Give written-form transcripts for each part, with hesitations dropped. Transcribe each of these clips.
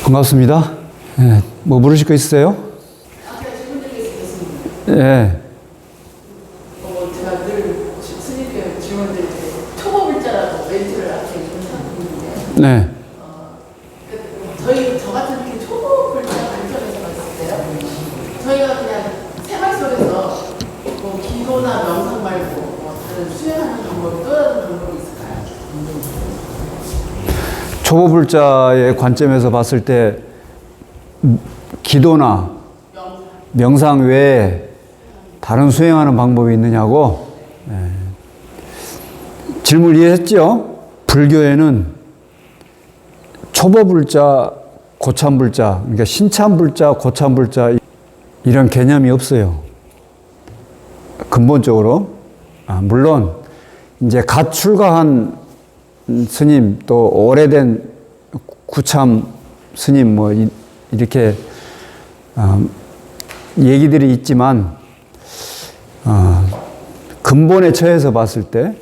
반갑습니다. 예, 뭐 물으실 거 있으세요? 질문 드릴 수 있습니다. 예. 제가 늘 스님께 질문 드릴 때 초보불자라고 멘트를 앞에 하는데 네. 저 같은 이렇게 초보불자 관점에서 봤을 때요. 저희가 그냥 생활 속에서 뭐 기도나 명상 말고 뭐 다른 수행하는 방법이 또 다른 방법이 있을까요? 초보불자의 관점에서 봤을 때 기도나 명상 외에 다른 수행하는 방법이 있느냐고. 네. 질문 이해했죠? 불교에는 초보불자, 고참불자, 그러니까 신참불자, 고참불자 이런 개념이 없어요. 근본적으로. 물론 이제 갓 출가한 스님, 또 오래된 구참 스님 뭐 이렇게 얘기들이 있지만 근본에 처해서 봤을 때,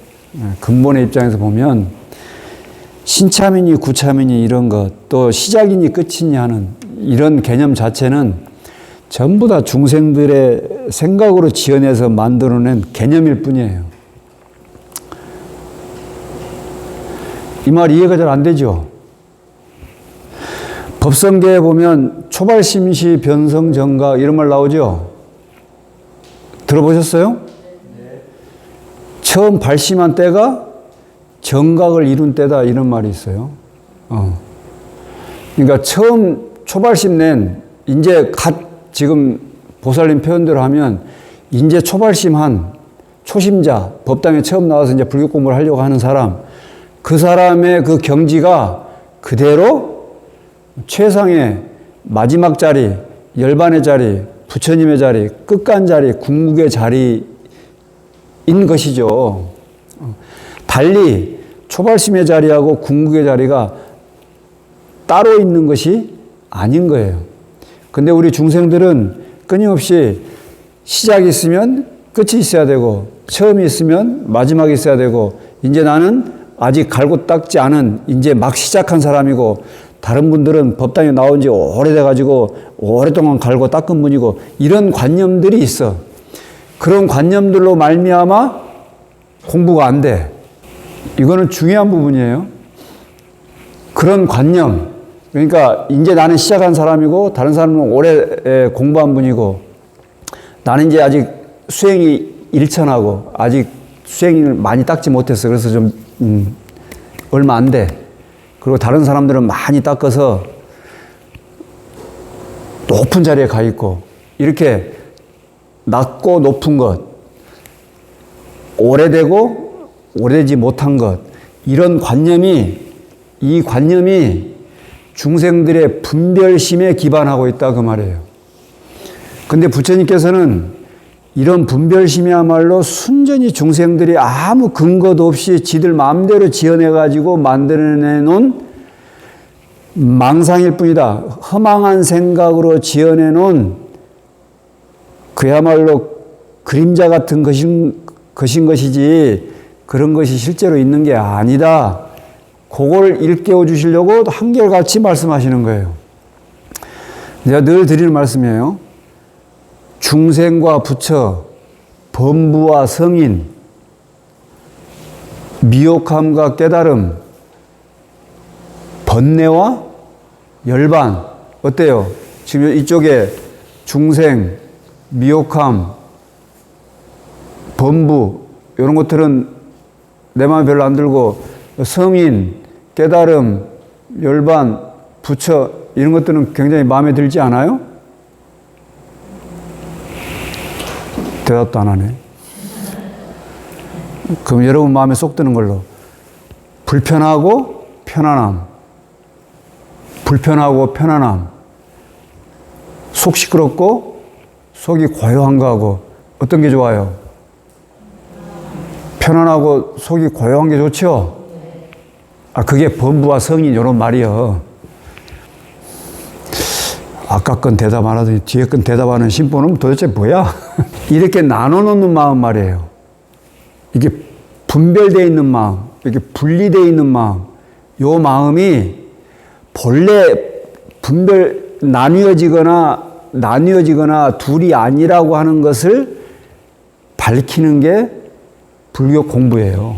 근본의 입장에서 보면 신참이니 구참이니 이런 것, 또 시작이니 끝이니 하는 이런 개념 자체는 전부 다 중생들의 생각으로 지어내서 만들어낸 개념일 뿐이에요. 이 말 이해가 잘 안 되죠? 법성계에 보면 초발심시 변성정각 이런 말 나오죠? 들어보셨어요? 네. 처음 발심한 때가 정각을 이룬 때다 이런 말이 있어요. 그러니까 처음 초발심 낸 이제 갓 지금 보살님 표현대로 하면 이제 초발심한 초심자, 법당에 처음 나와서 이제 불교 공부를 하려고 하는 사람, 그 사람의 그 경지가 그대로 최상의 마지막 자리, 열반의 자리, 부처님의 자리, 끝간 자리, 궁극의 자리인 것이죠. 달리 초발심의 자리하고 궁극의 자리가 따로 있는 것이 아닌 거예요. 근데 우리 중생들은 끊임없이 시작이 있으면 끝이 있어야 되고, 처음이 있으면 마지막이 있어야 되고, 이제 나는 아직 갈고 닦지 않은 이제 막 시작한 사람이고, 다른 분들은 법당에 나온 지 오래돼가지고 오랫동안 갈고 닦은 분이고, 이런 관념들이 있어. 그런 관념들로 말미암아 공부가 안 돼. 이거는 중요한 부분이에요. 그런 관념. 그러니까 이제 나는 시작한 사람이고 다른 사람은 오래 공부한 분이고, 나는 이제 아직 수행이 일천하고 아직 수행을 많이 닦지 못했어. 그래서 좀 얼마 안 돼. 그리고 다른 사람들은 많이 닦아서 높은 자리에 가 있고, 이렇게 낮고 높은 것, 오래되고 오래되지 못한 것, 이런 관념이, 이 관념이 중생들의 분별심에 기반하고 있다 그 말이에요. 근데 부처님께서는 이런 분별심이야말로 순전히 중생들이 아무 근거도 없이 지들 마음대로 지어내가지고 만들어내놓은 망상일 뿐이다. 허망한 생각으로 지어내놓은 그야말로 그림자 같은 것인 것이지 그런 것이 실제로 있는 게 아니다. 그걸 일깨워 주시려고 한결같이 말씀하시는 거예요. 제가 늘 드리는 말씀이에요. 중생과 부처, 범부와 성인, 미혹함과 깨달음, 번뇌와 열반. 어때요? 지금 이쪽에 중생, 미혹함, 범부 이런 것들은 내 마음에 별로 안 들고, 성인, 깨달음, 열반, 부처 이런 것들은 굉장히 마음에 들지 않아요? 대답도 안 하네. 그럼 여러분 마음에 쏙 드는 걸로 불편하고 편안함, 불편하고 편안함, 속 시끄럽고 속이 고요한 거하고 어떤 게 좋아요? 편안하고 속이 고요한 게 좋죠? 그게 범부와 성인 이런 말이요. 아까 건 대답 안 하더니 뒤에 건 대답하는 심보는 도대체 뭐야? 이렇게 나눠놓는 마음 말이에요. 이게 분별되어 있는 마음, 이렇게 분리되어 있는 마음, 요 마음이 본래 나뉘어지거나 둘이 아니라고 하는 것을 밝히는 게 불교 공부예요.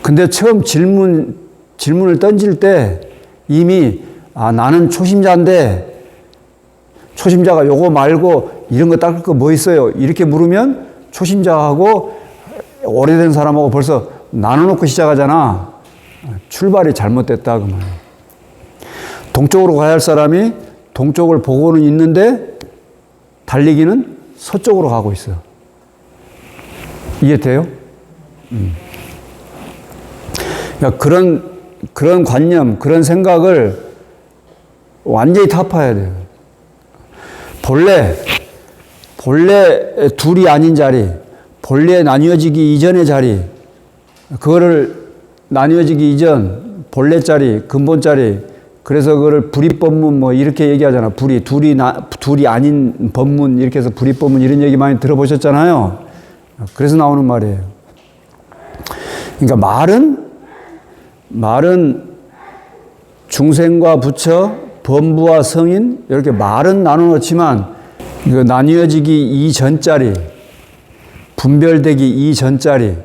근데 처음 질문을 던질 때 이미 나는 초심자인데 초심자가 요거 말고 이런 거 닦을 거 뭐 있어요? 이렇게 물으면 초심자하고 오래된 사람하고 벌써 나눠놓고 시작하잖아. 출발이 잘못됐다 그 말이에요. 동쪽으로 가야 할 사람이 동쪽을 보고는 있는데 달리기는 서쪽으로 가고 있어. 이해돼요? 그러니까 그런 관념, 그런 생각을 완전히 타파해야 돼요. 본래 둘이 아닌 자리, 본래 나뉘어지기 이전의 자리, 그거를 나뉘어지기 이전, 본래 자리, 근본 자리, 그래서 그거를 불입법문 뭐 이렇게 얘기하잖아. 둘이 아닌 법문 이렇게 해서 불입법문 이런 얘기 많이 들어보셨잖아요. 그래서 나오는 말이에요. 그러니까 말은 중생과 부처, 범부와 성인 이렇게 말은 나눠놓지만 이거 나뉘어지기 이전짜리, 분별되기 이전짜리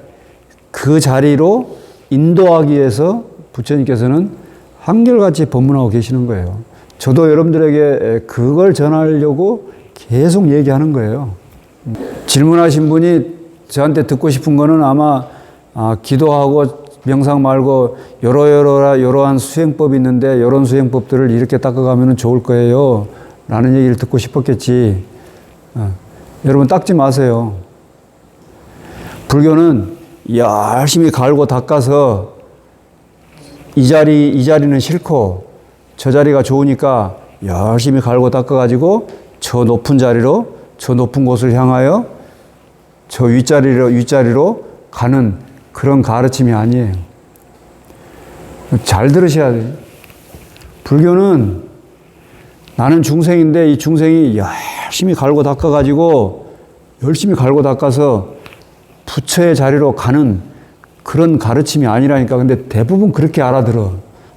그 자리로 인도하기 위해서 부처님께서는 한결같이 법문하고 계시는 거예요. 저도 여러분들에게 그걸 전하려고 계속 얘기하는 거예요. 질문하신 분이 저한테 듣고 싶은 거는 아마 기도하고 명상 말고 여러한 수행법이 있는데 이런 수행법들을 이렇게 닦아가면 좋을 거예요 라는 얘기를 듣고 싶었겠지. 여러분 닦지 마세요. 불교는 열심히 갈고 닦아서 이 자리는 싫고 저 자리가 좋으니까 열심히 갈고 닦아가지고 저 높은 자리로, 저 높은 곳을 향하여 저 윗자리로 가는 그런 가르침이 아니에요. 잘 들으셔야 돼요. 불교는 나는 중생인데 이 중생이 열심히 갈고 닦아서 부처의 자리로 가는 그런 가르침이 아니라니까. 근데 대부분 그렇게 알아들어.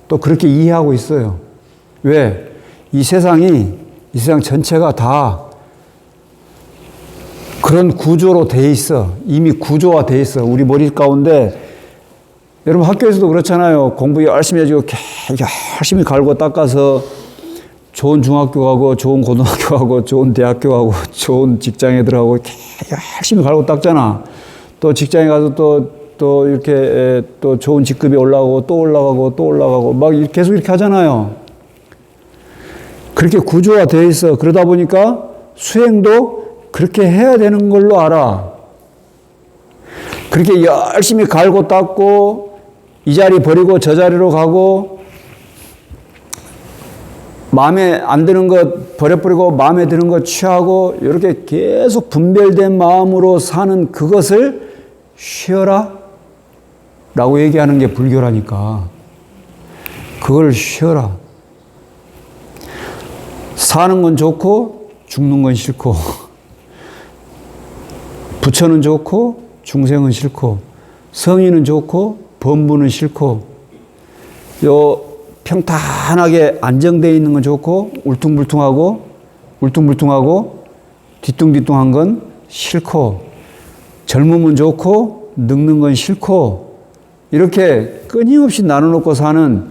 또 그렇게 이해하고 있어요. 왜? 이 세상 전체가 다 그런 구조로 돼 있어. 이미 구조화 돼 있어. 우리 머리 가운데. 여러분 학교에서도 그렇잖아요. 공부 열심히 해가지고 열심히 갈고 닦아서 좋은 중학교 가고 좋은 고등학교 가고 좋은 대학교 가고 좋은 직장에 들어가고 열심히 갈고 닦잖아. 또 직장에 가서 또 이렇게 또 좋은 직급이 올라가고 또 올라가고 막 계속 이렇게 하잖아요. 그렇게 구조화 되어 있어. 그러다 보니까 수행도 그렇게 해야 되는 걸로 알아. 그렇게 열심히 갈고 닦고 이 자리 버리고 저 자리로 가고 마음에 안 드는 것 버려버리고 마음에 드는 것 취하고 이렇게 계속 분별된 마음으로 사는 그것을 쉬어라 라고 얘기하는 게 불교라니까. 그걸 쉬어라. 사는 건 좋고 죽는 건 싫고 부처는 좋고 중생은 싫고 성인은 좋고 범부는 싫고 평탄하게 안정되어 있는 건 좋고 울퉁불퉁하고 뒤뚱뒤뚱한 건 싫고 젊으면 좋고 늙는 건 싫고 이렇게 끊임없이 나눠놓고 사는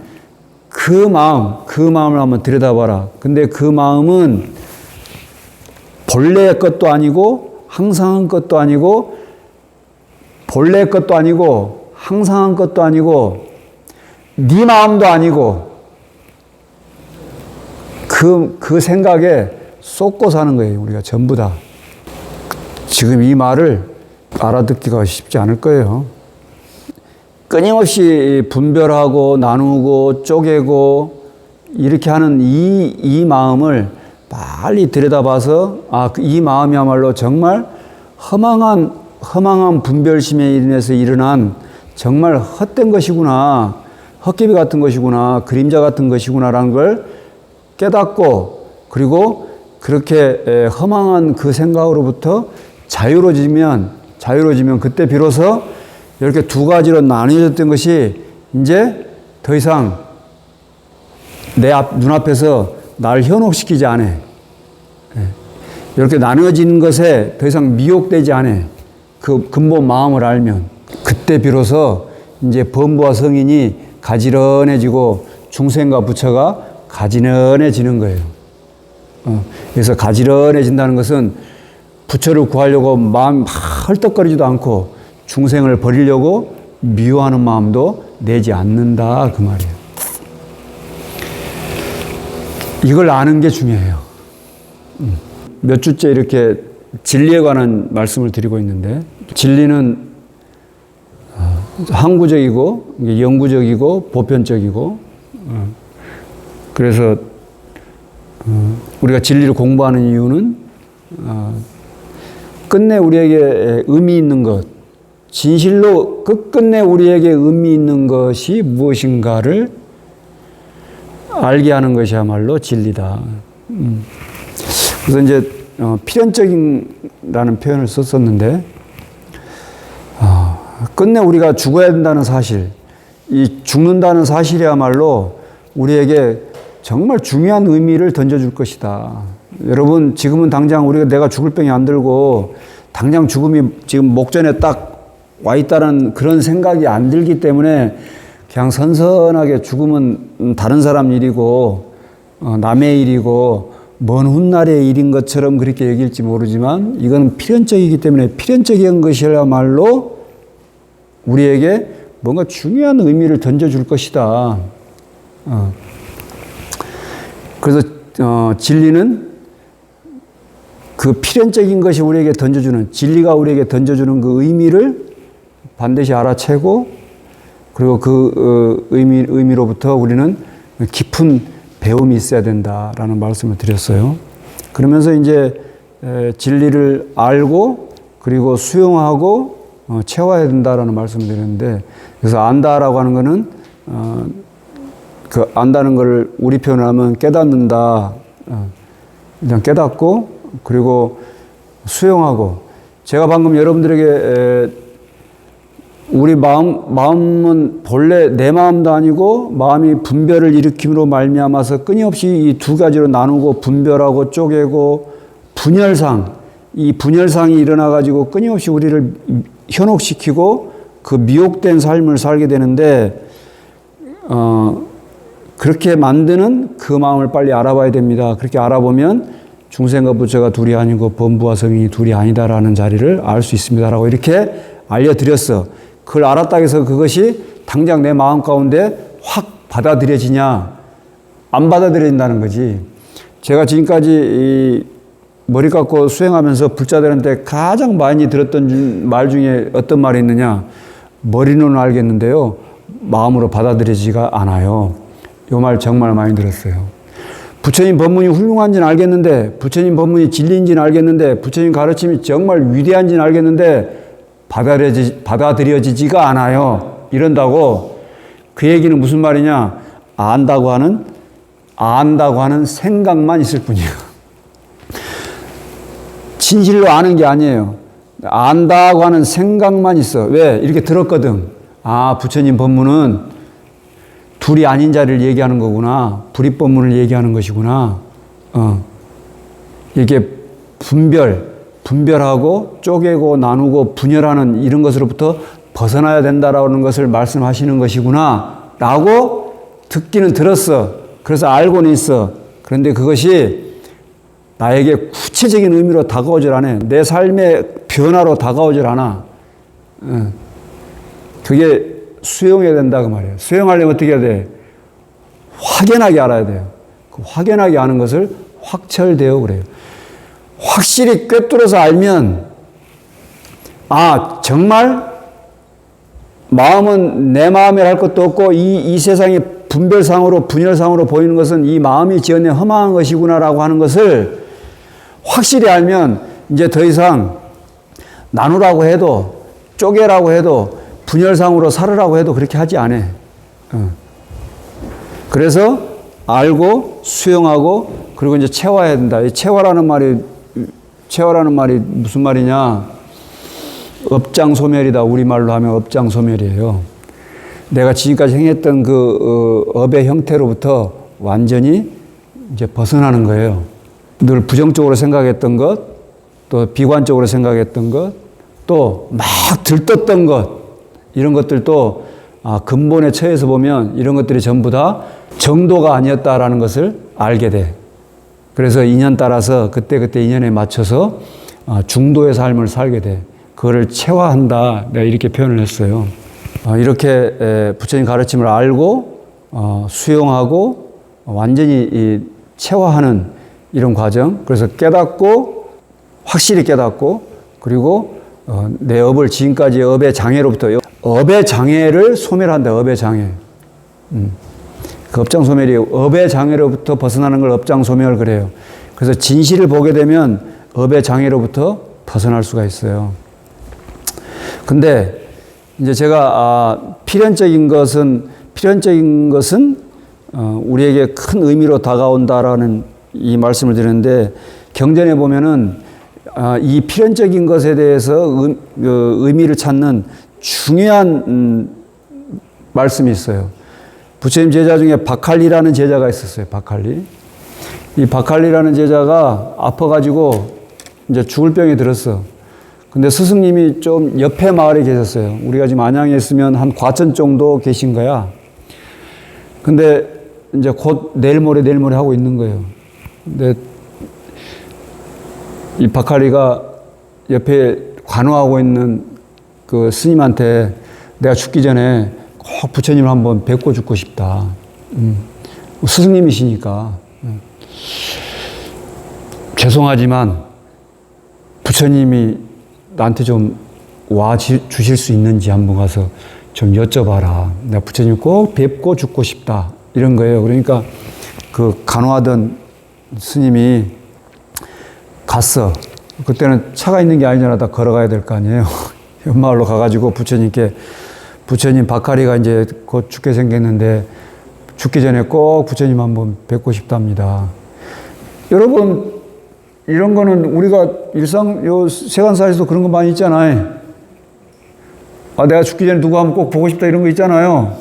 그 마음을 한번 들여다봐라. 근데 그 마음은 본래의 것도 아니고 항상한 것도 아니고 본래의 것도 아니고 항상한 것도 아니고 네 마음도 아니고 그 생각에 쏟고 사는 거예요. 우리가 전부 다. 지금 이 말을 알아듣기가 쉽지 않을 거예요. 끊임없이 분별하고 나누고 쪼개고 이렇게 하는 이 마음을 빨리 들여다봐서 이 마음이야말로 정말 허망한 분별심에 인해서 일어난 정말 헛된 것이구나, 헛개비 같은 것이구나, 그림자 같은 것이구나라는 걸 깨닫고 그리고 그렇게 허망한 그 생각으로부터 자유로워지면 그때 비로소 이렇게 두 가지로 나뉘어졌던 것이 이제 더 이상 내 눈앞에서 날 현혹시키지 않아. 이렇게 나눠진 것에 더 이상 미혹되지 않아. 그 근본 마음을 알면. 그때 비로소 이제 범부와 성인이 가지런해지고 중생과 부처가 가지런해지는 거예요. 그래서 가지런해진다는 것은 부처를 구하려고 마음이 막 헐떡거리지도 않고 중생을 버리려고 미워하는 마음도 내지 않는다 그 말이에요. 이걸 아는 게 중요해요. 몇 주째 이렇게 진리에 관한 말씀을 드리고 있는데 진리는 항구적이고 영구적이고 보편적이고 그래서 우리가 진리를 공부하는 이유는 끝내 우리에게 의미 있는 것, 진실로 끝끝내 우리에게 의미 있는 것이 무엇인가를 알게 하는 것이야말로 진리다. 그래서 이제 필연적인라는 표현을 썼었는데 끝내 우리가 죽어야 된다는 사실, 이 죽는다는 사실이야말로 우리에게 정말 중요한 의미를 던져줄 것이다. 여러분 지금은 당장 내가 죽을 병이 안 들고 당장 죽음이 지금 목전에 딱 와 있다는 그런 생각이 안 들기 때문에 그냥 선선하게 죽음은 다른 사람 일이고 남의 일이고 먼 훗날의 일인 것처럼 그렇게 얘기할지 모르지만 이건 필연적이기 때문에 필연적인 것이야말로 우리에게 뭔가 중요한 의미를 던져줄 것이다. 그래서 진리는 그 필연적인 것이 우리에게 던져주는 진리가 우리에게 던져주는 그 의미를 반드시 알아채고 그리고 그 의미로부터 우리는 깊은 배움이 있어야 된다라는 말씀을 드렸어요. 그러면서 이제 진리를 알고 그리고 수용하고 채워야 된다라는 말씀을 드렸는데 그래서 안다라고 하는 거는 그 안다는 걸 우리 표현하면 깨닫는다. 일단 깨닫고 그리고 수용하고 제가 방금 여러분들에게 우리 마음은 본래 내 마음도 아니고 마음이 분별을 일으킴으로 말미암아서 끊임없이 이 두 가지로 나누고 분별하고 쪼개고 이 분열상이 일어나 가지고 끊임없이 우리를 현혹시키고 그 미혹된 삶을 살게 되는데 그렇게 만드는 그 마음을 빨리 알아봐야 됩니다. 그렇게 알아보면 중생과 부처가 둘이 아니고 범부와 성인이 둘이 아니다라는 자리를 알 수 있습니다라고 이렇게 알려드렸어. 그걸 알았다고 해서 그것이 당장 내 마음 가운데 확 받아들여지냐? 안 받아들여진다는 거지. 제가 지금까지 이 머리 깎고 수행하면서 불자들한테 가장 많이 들었던 말 중에 어떤 말이 있느냐? 머리로는 알겠는데요. 마음으로 받아들여지지가 않아요. 이 말 정말 많이 들었어요. 부처님 법문이 훌륭한지는 알겠는데, 부처님 법문이 진리인지는 알겠는데, 부처님 가르침이 정말 위대한지는 알겠는데, 받아들여지지가 않아요. 이런다고. 그 얘기는 무슨 말이냐? 안다고 하는 생각만 있을 뿐이에요. 진실로 아는 게 아니에요. 안다고 하는 생각만 있어. 왜? 이렇게 들었거든. 아, 부처님 법문은 둘이 아닌 자를 얘기하는 거구나. 불입법문을 얘기하는 것이구나. 이게 분별하고 쪼개고 나누고 분열하는 이런 것으로부터 벗어나야 된다라는 것을 말씀하시는 것이구나 라고 듣기는 들었어. 그래서 알고는 있어. 그런데 그것이 나에게 구체적인 의미로 다가오질 않아. 내 삶의 변화로 다가오질 않아. 그게 수용해야 된다 그 말이에요. 수용하려면 어떻게 해야 돼? 확연하게 알아야 돼요. 그 확연하게 아는 것을 확철대오 그래요. 확실히 꿰뚫어서 알면 정말 마음은 내 마음이라 할 것도 없고 이 세상의 분열상으로 보이는 것은 이 마음이 지어낸 허망한 것이구나라고 하는 것을 확실히 알면 이제 더 이상 나누라고 해도 쪼개라고 해도 분열상으로 살으라고 해도 그렇게 하지 않아. 그래서 알고 수용하고 그리고 이제 채워야 된다. 이 채워라는 말이 무슨 말이냐? 업장소멸이다. 우리말로 하면 업장소멸이에요. 내가 지금까지 행했던 그 업의 형태로부터 완전히 이제 벗어나는 거예요. 늘 부정적으로 생각했던 것, 또 비관적으로 생각했던 것, 또 막 들떴던 것, 이런 것들도 근본에 처해서 보면 이런 것들이 전부 다 정도가 아니었다라는 것을 알게 돼. 그래서 인연 따라서 그때그때 인연에 맞춰서 중도의 삶을 살게 돼. 그거를 체화한다. 내가 이렇게 표현을 했어요. 이렇게 부처님 가르침을 알고 수용하고 완전히 체화하는 이런 과정. 그래서 깨닫고 확실히 깨닫고 그리고 내 업을 지금까지 업의 장애로부터 업의 장애를 소멸한다. 업의 장애. 그 업장 소멸이 업의 장애로부터 벗어나는 걸 업장 소멸 그래요. 그래서 진실을 보게 되면 업의 장애로부터 벗어날 수가 있어요. 근데 이제 제가 필연적인 것은 우리에게 큰 의미로 다가온다라는 이 말씀을 드리는데 경전에 보면은 이 필연적인 것에 대해서 의미를 찾는 중요한 말씀이 있어요. 부처님 제자 중에 박할리라는 제자가 있었어요. 박할리. 이 박할리라는 제자가 아파가지고 이제 죽을 병에 들었어. 근데 스승님이 좀 옆에 마을에 계셨어요. 우리가 지금 안양에 있으면 한 과천 정도 계신 거야. 근데 이제 곧 내일 모레 하고 있는 거예요. 근데 이 박할리가 옆에 관호하고 있는 그 스님한테 내가 죽기 전에 꼭 부처님을 한번 뵙고 죽고 싶다. 스승님이시니까. 죄송하지만 부처님이 나한테 좀 와 주실 수 있는지 한번 가서 좀 여쭤봐라. 내가 부처님 꼭 뵙고 죽고 싶다. 이런 거예요. 그러니까 그 간호하던 스님이 갔어. 그때는 차가 있는 게 아니잖아. 다 걸어가야 될 거 아니에요. 옆마을로 가가지고 부처님 박할리가 이제 곧 죽게 생겼는데 죽기 전에 꼭 부처님 한번 뵙고 싶답니다. 여러분, 이런 거는 우리가 세간사에서도 그런 거 많이 있잖아요. 내가 죽기 전에 누구 한번 꼭 보고 싶다 이런 거 있잖아요.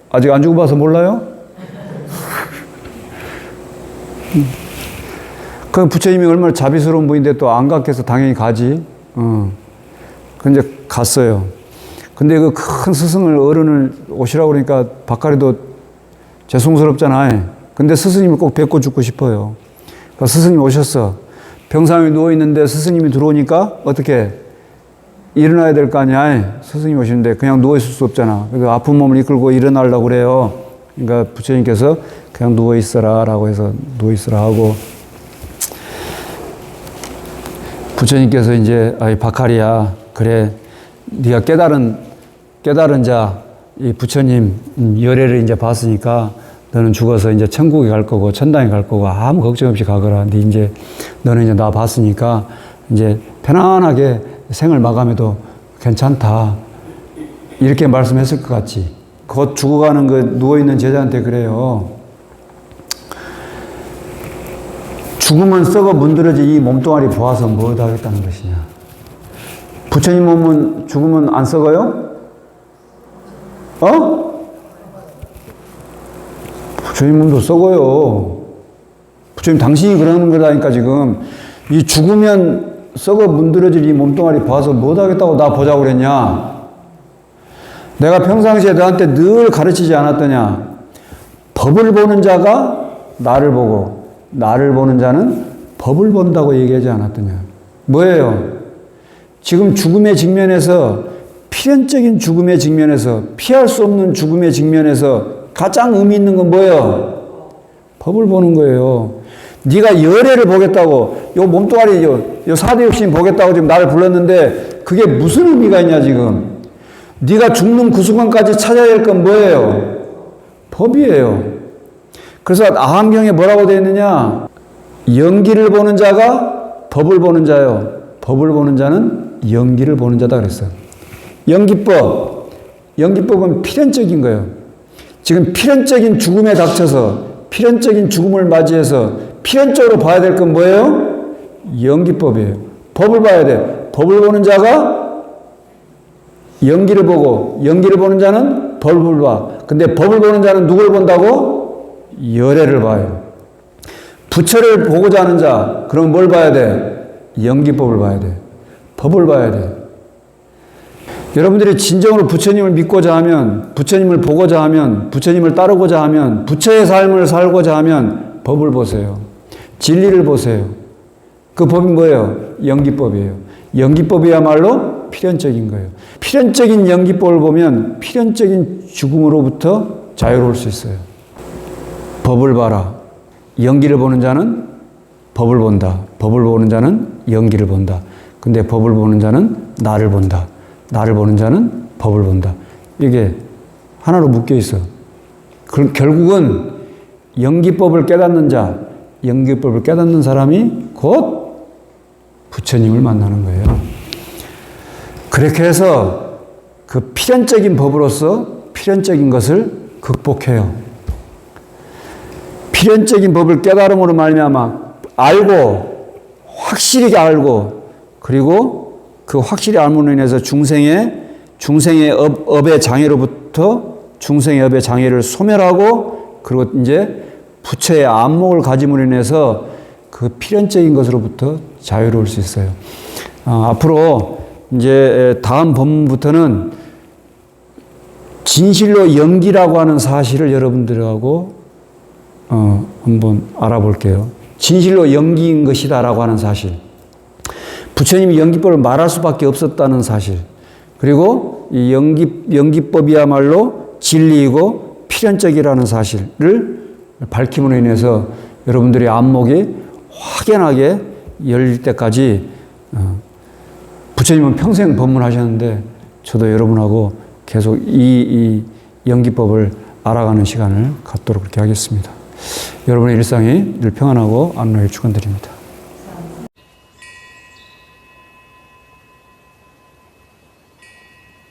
아직 안 죽어봐서 몰라요? 그 부처님이 얼마나 자비스러운 분인데 또 안 갔겠어. 당연히 가지. 근데 갔어요. 근데 그 큰 스승을 어른을 오시라고 그러니까 박할리도 죄송스럽잖아요. 근데 스승님을 꼭 뵙고 죽고 싶어요. 그러니까 스승님 오셨어. 병상에 누워있는데 스승님이 들어오니까 어떻게 일어나야 될 거 아니야. 스승님 오시는데 그냥 누워있을 수 없잖아. 그래서 아픈 몸을 이끌고 일어나려고 그래요. 그러니까 부처님께서 그냥 누워있어라 라고 해서 누워있으라 하고 부처님께서 이제 박할리야 그래 네가 깨달은 자 이 부처님 열애를 이제 봤으니까 너는 죽어서 이제 천국에 갈 거고 천당에 갈 거고 아무 걱정 없이 가거라. 근데 이제 너는 이제 나 봤으니까 이제 편안하게 생을 마감해도 괜찮다. 이렇게 말씀했을 것 같지. 곧 죽어가는 그 누워있는 제자한테 그래요. 죽으면 썩어 문드러지 이 몸뚱아리 보아서 뭐 하겠다는 것이냐. 부처님 몸은 죽으면 안 썩어요? 부처님 몸도 썩어요. 부처님 당신이 그러는 거라니까 지금. 이 죽으면 썩어 문드러질 이 몸뚱아리 봐서 뭐 하겠다고 나 보자고 그랬냐. 내가 평상시에 너한테 늘 가르치지 않았더냐. 법을 보는 자가 나를 보고 나를 보는 자는 법을 본다고 얘기하지 않았더냐. 뭐예요? 지금 죽음의 직면에서 필연적인 죽음의 직면에서 피할 수 없는 죽음의 직면에서 가장 의미 있는 건 뭐예요? 법을 보는 거예요. 네가 열애를 보겠다고 요 몸뚱아리 요 사대 육신 보겠다고 지금 나를 불렀는데 그게 무슨 의미가 있냐 지금. 네가 죽는 그 순간까지 찾아야 할 건 뭐예요? 법이에요. 그래서 아함경에 뭐라고 되어 있느냐? 연기를 보는 자가 법을 보는 자요. 법을 보는 자는 연기를 보는 자다 그랬어요. 연기법은 필연적인 거예요. 지금 필연적인 죽음에 닥쳐서 필연적인 죽음을 맞이해서 필연적으로 봐야 될 건 뭐예요? 연기법이에요. 법을 봐야 돼. 법을 보는 자가 연기를 보고 연기를 보는 자는 법을 봐. 근데 법을 보는 자는 누굴 본다고? 열애를 봐요. 부처를 보고자 하는 자, 그럼 뭘 봐야 돼? 연기법을 봐야 돼. 법을 봐야 돼. 여러분들이 진정으로 부처님을 믿고자 하면, 부처님을 보고자 하면, 부처님을 따르고자 하면, 부처의 삶을 살고자 하면 법을 보세요. 진리를 보세요. 그 법이 뭐예요? 연기법이에요. 연기법이야말로 필연적인 거예요. 필연적인 연기법을 보면 필연적인 죽음으로부터 자유로울 수 있어요. 법을 봐라. 연기를 보는 자는 법을 본다. 법을 보는 자는 연기를 본다. 근데 법을 보는 자는 나를 본다. 나를 보는 자는 법을 본다. 이게 하나로 묶여 있어. 결국은 연기법을 깨닫는 자, 연기법을 깨닫는 사람이 곧 부처님을 만나는 거예요. 그렇게 해서 그 필연적인 법으로서 필연적인 것을 극복해요. 필연적인 법을 깨달음으로 말미암아 알고 확실히 알고 그리고 그 확실히 알므로 인해서 중생의 업의 장애로부터 중생의 업의 장애를 소멸하고 그리고 이제 부처의 안목을 가짐으로 인해서 그 필연적인 것으로부터 자유로울 수 있어요. 앞으로 이제 다음 본문부터는 진실로 연기라고 하는 사실을 여러분들하고 한번 알아볼게요. 진실로 연기인 것이다라고 하는 사실. 부처님이 연기법을 말할 수밖에 없었다는 사실. 그리고 이 연기법이야말로 진리이고 필연적이라는 사실을 밝힘으로 인해서 여러분들의 안목이 확연하게 열릴 때까지 부처님은 평생 법문하셨는데 저도 여러분하고 계속 이 연기법을 알아가는 시간을 갖도록 그렇게 하겠습니다. 여러분의 일상이 늘 평안하고 안락을 축원드립니다.